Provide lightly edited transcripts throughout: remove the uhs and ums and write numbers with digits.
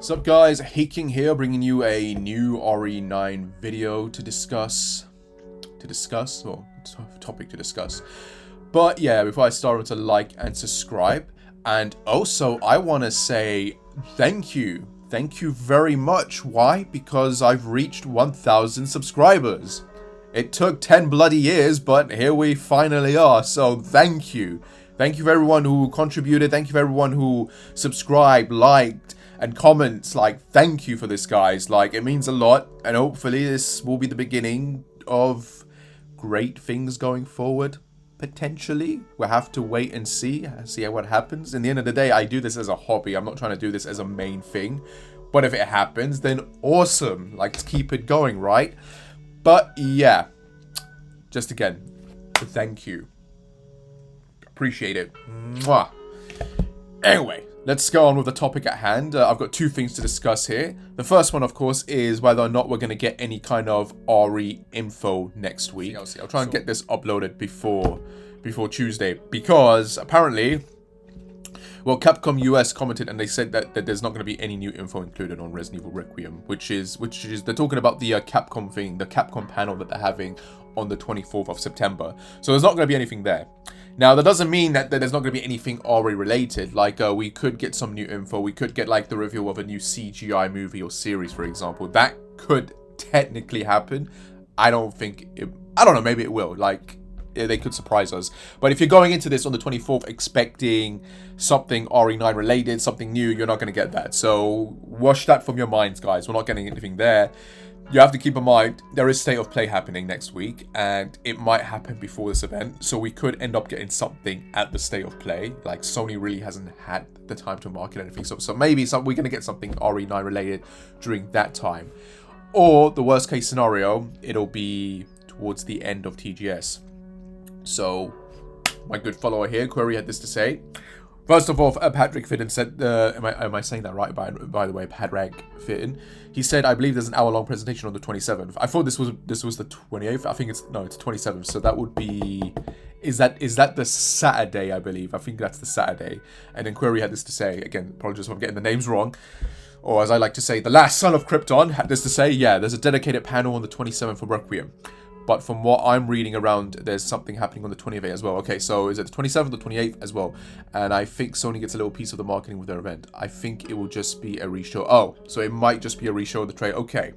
What's up guys, Haking here, bringing you a new RE9 video to discuss, or topic to discuss. But yeah, before I start, to like and subscribe. And also, I want to say thank you. Thank you very much. Why? Because I've reached 1,000 subscribers. It took 10 bloody years, but here we finally are. So thank you. Thank you for everyone who contributed. Thank you for everyone who subscribed, liked, and comments. Like, thank you for this, guys. Like, it means a lot. And hopefully this will be the beginning of great things going forward. Potentially. We'll have to wait and see what happens. In the end of the day, I do this as a hobby. I'm not trying to do this as a main thing. But if it happens, then awesome. Like, let's keep it going, right? But yeah. Just again, thank you. Appreciate it. Mwah. Anyway, let's go on with the topic at hand. I've got two things to discuss here. The first one, of course, is whether or not we're going to get any kind of RE info next week. I'll try and get this uploaded before Tuesday, because apparently, well, Capcom US commented and they said that there's not going to be any new info included on Resident Evil Requiem, which is they're talking about the Capcom thing, the Capcom panel that they're having on the 24th of September. So there's not going to be anything there. Now, that doesn't mean that there's not going to be anything RE related. Like, we could get some new info. We could get, like, the reveal of a new CGI movie or series, for example. That could technically happen. I don't know, maybe it will. Like, they could surprise us. But if you're going into this on the 24th expecting something RE9 related, something new, you're not going to get that. So, wash that from your minds, guys. We're not getting anything there. You have to keep in mind, there is State of Play happening next week, and it might happen before this event, so we could end up getting something at the State of Play. Like, Sony really hasn't had the time to market anything, so maybe we're going to get something RE9 related during that time. Or, the worst case scenario, it'll be towards the end of TGS. So, my good follower here, Query, had this to say. First of all, Patrick Fitton said, am I saying that right, by the way, Patrick Fitton? He said, I believe there's an hour-long presentation on the 27th. I thought this was the 28th. I think it's 27th. So that would be, is that the Saturday, I believe? I think that's the Saturday. And then Query had this to say, again, apologies if I'm getting the names wrong. Or as I like to say, the last son of Krypton had this to say, yeah, there's a dedicated panel on the 27th for Requiem. But from what I'm reading around, there's something happening on the 28th as well. Okay, so is it the 27th or 28th as well? And I think Sony gets a little piece of the marketing with their event. I think it will just be a reshow. Oh, so it might just be a reshow of the trailer. Okay.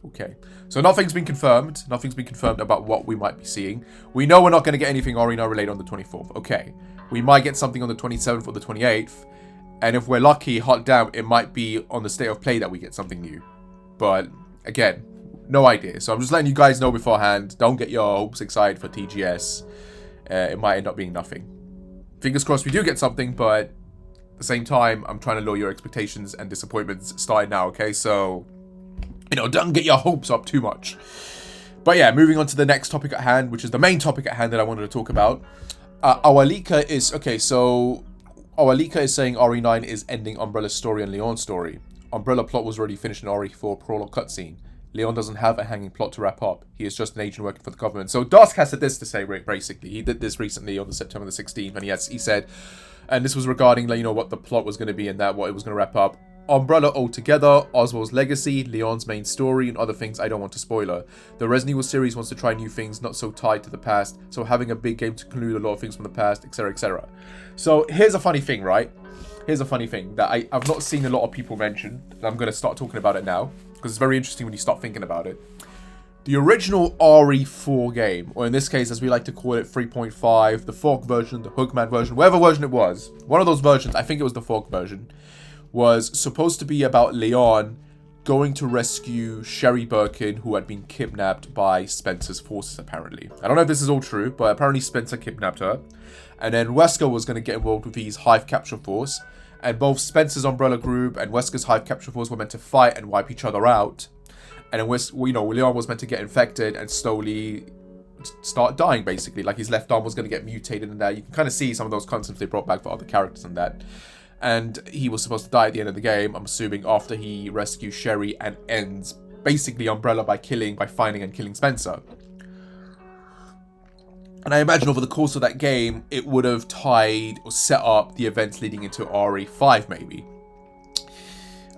Okay. So nothing's been confirmed. Nothing's been confirmed about what we might be seeing. We know we're not going to get anything RE9 related on the 24th. Okay. We might get something on the 27th or the 28th. And if we're lucky, hot damn, it might be on the State of Play that we get something new. But, again, no idea. So I'm just letting you guys know beforehand. Don't get your hopes excited for TGS. It might end up being nothing. Fingers crossed we do get something, but at the same time, I'm trying to lower your expectations and disappointments starting now, okay? So, don't get your hopes up too much. But yeah, moving on to the next topic at hand, which is the main topic at hand that I wanted to talk about. Our leaker is saying RE9 is ending Umbrella's story and Leon's story. Umbrella plot was already finished in RE4 prologue cutscene. Leon doesn't have a hanging plot to wrap up. He is just an agent working for the government. So Duskcast had this to say, basically. He did this recently on September the 16th, and he said, and this was regarding, what the plot was going to be and what it was going to wrap up. Umbrella altogether, Oswald's legacy, Leon's main story, and other things I don't want to spoiler. The Resident Evil series wants to try new things, not so tied to the past, so having a big game to conclude a lot of things from the past, etc, etc. So here's a funny thing, right? Here's a funny thing that I've not seen a lot of people mention, and I'm going to start talking about it now. Because it's very interesting when you start thinking about it. The original RE4 game, or in this case, as we like to call it, 3.5, the fork version, the Hookman version, whatever version it was, one of those versions, I think it was the fork version, was supposed to be about Leon going to rescue Sherry Birkin, who had been kidnapped by Spencer's forces, apparently. I don't know if this is all true, but apparently Spencer kidnapped her. And then Wesker was going to get involved with his Hive capture force. And both Spencer's Umbrella Group and Wesker's Hive capture force were meant to fight and wipe each other out. And then, Leon was meant to get infected and slowly start dying, basically. Like, his left arm was going to get mutated and that. You can kind of see some of those concepts they brought back for other characters and that. And he was supposed to die at the end of the game, I'm assuming, after he rescues Sherry and ends, basically, Umbrella by finding and killing Spencer. And I imagine over the course of that game, it would have tied or set up the events leading into RE5, maybe.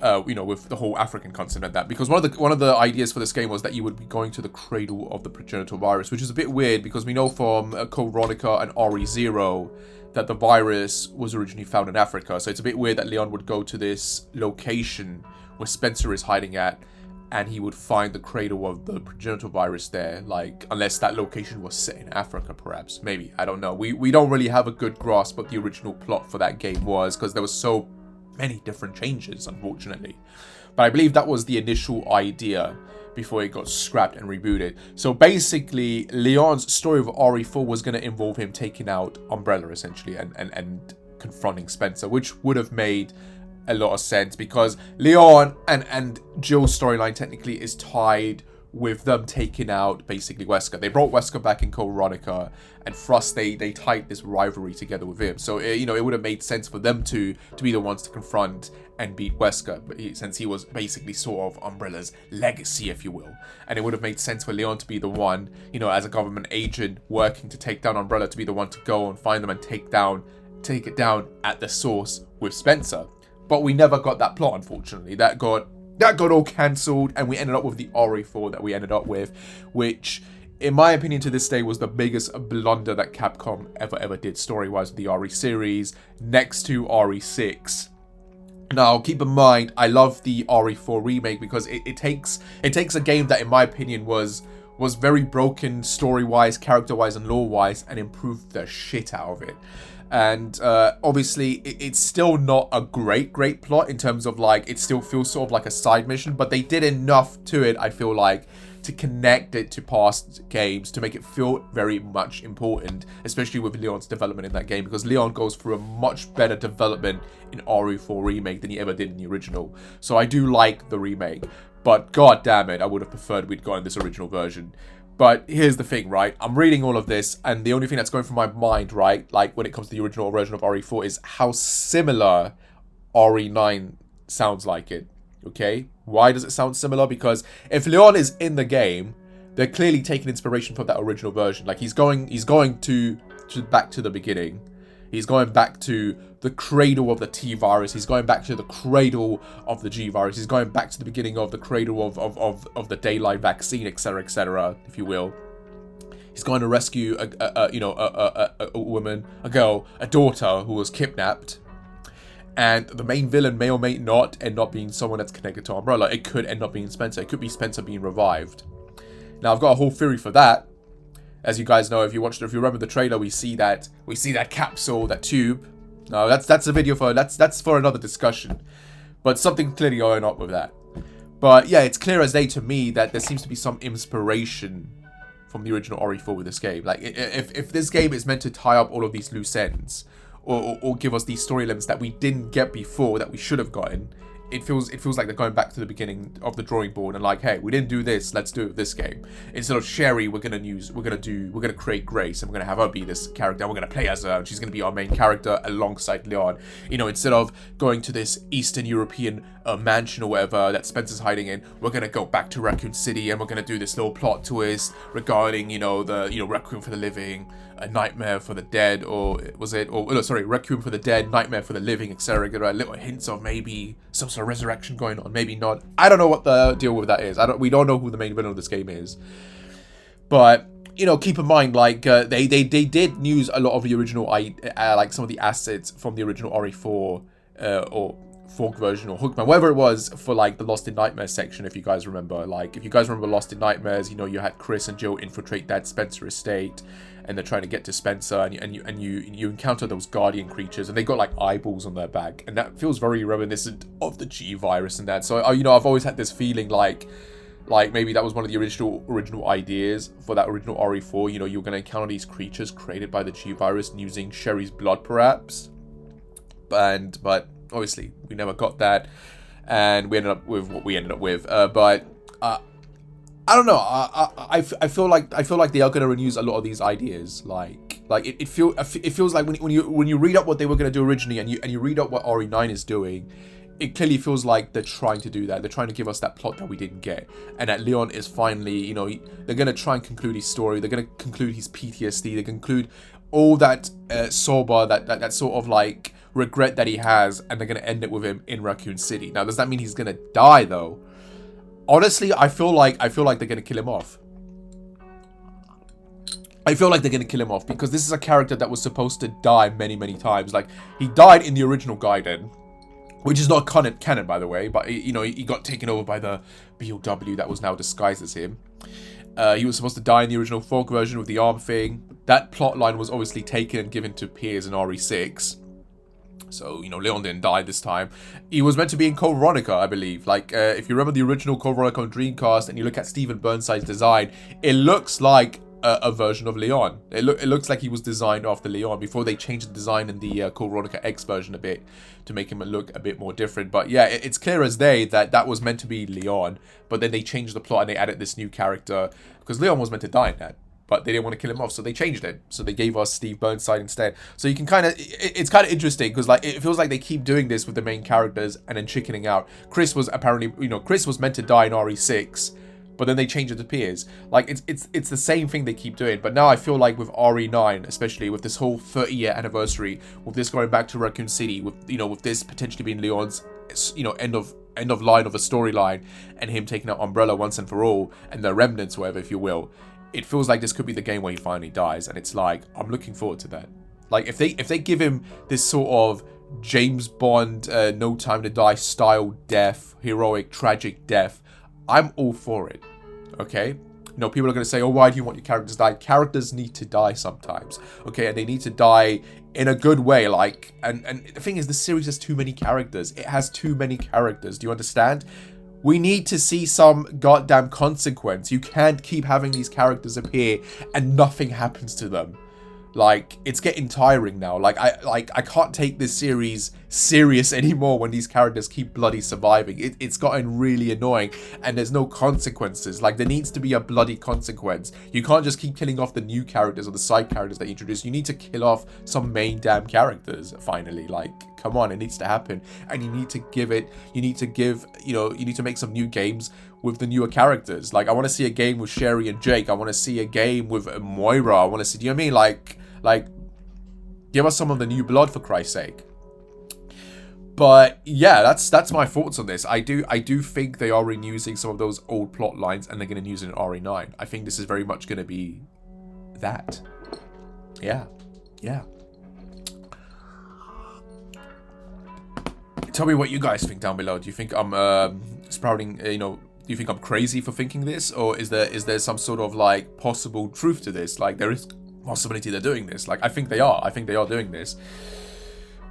with the whole African concept and that, because one of the ideas for this game was that you would be going to the cradle of the progenitor virus, which is a bit weird because we know from Code Veronica and RE0 that the virus was originally found in Africa. So it's a bit weird that Leon would go to this location where Spencer is hiding at, and he would find the cradle of the progenitor virus there, like, unless that location was set in Africa, perhaps. Maybe, I don't know. We don't really have a good grasp what the original plot for that game was, because there was so many different changes, unfortunately. But I believe that was the initial idea before it got scrapped and rebooted. So basically, Leon's story of RE4 was going to involve him taking out Umbrella, essentially, and confronting Spencer, which would have made a lot of sense because Leon and Jill's storyline technically is tied with them taking out basically Wesker. They brought Wesker back in Code Veronica, and for us they tied this rivalry together with him. So it would have made sense for them to be the ones to confront and beat Wesker, but since he was basically sort of Umbrella's legacy, if you will. And it would have made sense for Leon to be the one, as a government agent working to take down Umbrella, to be the one to go and find them and take it down at the source with Spencer. But we never got that plot, unfortunately. That got all cancelled, and we ended up with the RE4 that we ended up with, which, in my opinion, to this day, was the biggest blunder that Capcom ever did story-wise with the RE series, next to RE6. Now, keep in mind, I love the RE4 remake because it takes a game that, in my opinion, was very broken story-wise, character-wise, and lore-wise, and improved the shit out of it. And obviously it's still not a great plot in terms of, like, it still feels sort of like a side mission, but they did enough to it, I feel like, to connect it to past games, to make it feel very much important, especially with Leon's development in that game, because Leon goes through a much better development in RE4 remake than he ever did in the original. So I do like the remake, but god damn it, I would have preferred we'd gotten this original version. But here's the thing, right? I'm reading all of this, and the only thing that's going through my mind, right, like when it comes to the original version of RE4, is how similar RE9 sounds like it, okay? Why does it sound similar? Because if Leon is in the game, they're clearly taking inspiration from that original version. Like, he's going to back to the beginning. He's going back to the cradle of the T virus. He's going back to the cradle of the G virus. He's going back to the beginning of the cradle of the daylight vaccine, etc., if you will. He's going to rescue a woman, a girl, a daughter who was kidnapped. And the main villain may or may not end up being someone that's connected to Umbrella. It could end up being Spencer. It could be Spencer being revived. Now, I've got a whole theory for that. As you guys know, if you remember the trailer, we see that capsule, that tube. No, that's a video for that's for another discussion. But something clearly going on with that. But yeah, it's clear as day to me that there seems to be some inspiration from the original RE4 with this game. Like, if this game is meant to tie up all of these loose ends, or give us these story elements that we didn't get before that we should have gotten, it feels like they're going back to the beginning of the drawing board and like, hey, we didn't do this, let's do it with this game. Instead of Sherry, we're gonna create Grace, and we're gonna have her be this character, and we're gonna play as her, and she's gonna be our main character alongside Leon. Instead of going to this Eastern European mansion or whatever that Spencer's hiding in, we're gonna go back to Raccoon City, and we're gonna do this little plot twist regarding, the Requiem for the Living, A Nightmare for the Dead, Requiem for the Dead, Nightmare for the Living, etc. Little hints of maybe some sort of resurrection going on, maybe not. I don't know what the deal with that is. We don't know who the main villain of this game is. But keep in mind, like, they did use a lot of the original, like some of the assets from the original RE4 or Fork version or Hookman, whatever it was, for like the Lost in Nightmares section, if you guys remember. Like, if you guys remember Lost in Nightmares, you had Chris and Jill infiltrate that Spencer estate, and they're trying to get to Spencer, and you encounter those guardian creatures, and they got like eyeballs on their back, and that feels very reminiscent of the G virus and that. So I've always had this feeling like maybe that was one of the original ideas for that original RE4. You're going to encounter these creatures created by the G virus using Sherry's blood, perhaps. But obviously we never got that, and we ended up with what we ended up with. But I don't know. I feel like they are going to reuse a lot of these ideas. It feels like when you read up what they were going to do originally, and you read up what RE9 is doing, it clearly feels like they're trying to do that. They're trying to give us that plot that we didn't get, and that Leon is finally, they're going to try and conclude his story. They're going to conclude his PTSD. They conclude all that sober, that sort of like regret that he has, and they're going to end it with him in Raccoon City. Now, does that mean he's going to die, though? Honestly, I feel like they're going to kill him off. I feel like they're going to kill him off because this is a character that was supposed to die many, many times. Like, he died in the original Gaiden, which is not canon, by the way, but, you know, he got taken over by the BOW that was now disguised as him. He was supposed to die in the original folk version with the arm thing. That plotline was obviously taken and given to Piers in RE6. So, you know, Leon didn't die this time. He was meant to be in Code Veronica, I believe. Like, if you remember the original Code Veronica on Dreamcast and you look at Steven Burnside's design, it looks like a version of Leon. It looks like he was designed after Leon before they changed the design in the Code Veronica X version a bit to make him look a bit more different. But yeah, it's clear as day that was meant to be Leon, but then they changed the plot and they added this new character because Leon was meant to die in that. But they didn't want to kill him off, so they changed it. So they gave us Steve Burnside instead. So you can kind of... It's kind of interesting, because like it feels like they keep doing this with the main characters and then chickening out. Chris was apparently... You know, Chris was meant to die in RE6, but then they changed it to Piers. Like, it's the same thing they keep doing. But now I feel like with RE9, especially with this whole 30-year anniversary, with this going back to Raccoon City, with, you know, with this potentially being Leon's, you know, end of line of a storyline, and him taking out Umbrella once and for all, and the remnants, whatever, if you will... It feels like this could be the game where he finally dies, and it's like, I'm looking forward to that. Like, if they give him this sort of James Bond, No Time to Die style death, heroic, tragic death, I'm all for it, okay? You know, people are going to say, oh, why do you want your characters to die? Characters need to die sometimes, okay? And they need to die in a good way, like, and the thing is, the series has too many characters. It has too many characters, do you understand? We need to see some goddamn consequence. You can't keep having these characters appear and nothing happens to them. Like, it's getting tiring now. Like I can't take this series serious anymore when these characters keep bloody surviving. It's gotten really annoying and there's no consequences. Like, there needs to be a bloody consequence. You can't just keep killing off the new characters or the side characters that you introduce. You need to kill off some main damn characters, finally. Like, come on, it needs to happen. And you need to make some new games with the newer characters. Like, I want to see a game with Sherry and Jake. I want to see a game with Moira. I want to see, do you know what I mean? Like, give us some of the new blood, for Christ's sake. But yeah, that's my thoughts on this. I do think they are reusing some of those old plot lines and they're going to use it in RE9. I think this is very much going to be that. Yeah. Tell me what you guys think down below. Do you think I'm sprouting, you know, do you think I'm crazy for thinking this? Or is there some sort of, like, possible truth to this? Like, there is possibility they're doing this. Like, I think they are doing this.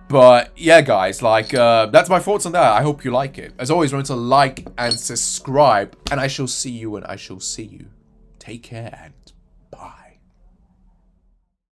But yeah, guys, like, that's my thoughts on that. I hope you like it. As always, remember to like and subscribe, and I shall see you when I shall see you. Take care and